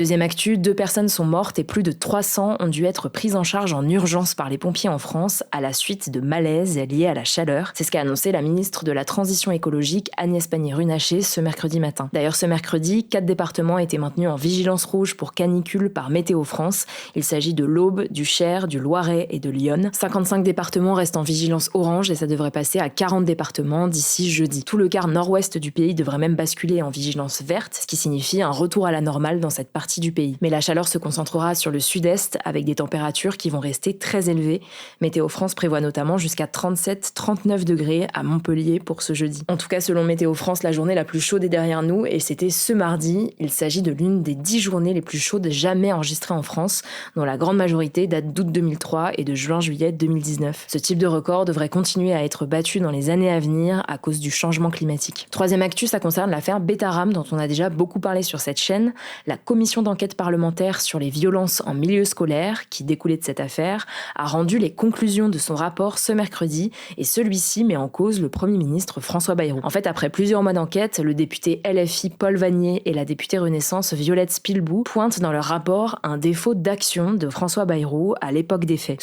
Deuxième actu, 2 personnes sont mortes et plus de 300 ont dû être prises en charge en urgence par les pompiers en France à la suite de malaises liés à la chaleur. C'est ce qu'a annoncé la ministre de la Transition écologique Agnès Pannier-Runacher ce mercredi matin. D'ailleurs, ce mercredi, 4 départements étaient maintenus en vigilance rouge pour canicule par Météo France. Il s'agit de l'Aube, du Cher, du Loiret et de l'Yonne. 55 départements restent en vigilance orange et ça devrait passer à 40 départements d'ici jeudi. Tout le quart nord-ouest du pays devrait même basculer en vigilance verte, ce qui signifie un retour à la normale dans cette partie du pays. Mais la chaleur se concentrera sur le sud-est avec des températures qui vont rester très élevées. Météo France prévoit notamment jusqu'à 37-39 degrés à Montpellier pour ce jeudi. En tout cas, selon Météo France, la journée la plus chaude est derrière nous et c'était ce mardi. Il s'agit de l'une des 10 journées les plus chaudes jamais enregistrées en France, dont la grande majorité date d'août 2003 et de juin-juillet 2019. Ce type de record devrait continuer à être battu dans les années à venir à cause du changement climatique. Troisième actu, ça concerne l'affaire Betaram dont on a déjà beaucoup parlé sur cette chaîne. La commission d'enquête parlementaire sur les violences en milieu scolaire, qui découlait de cette affaire, a rendu les conclusions de son rapport ce mercredi et celui-ci met en cause le Premier ministre François Bayrou. En fait, après plusieurs mois d'enquête, le député LFI Paul Vannier et la députée Renaissance Violette Spilbou pointent dans leur rapport un défaut d'action de François Bayrou à l'époque des faits.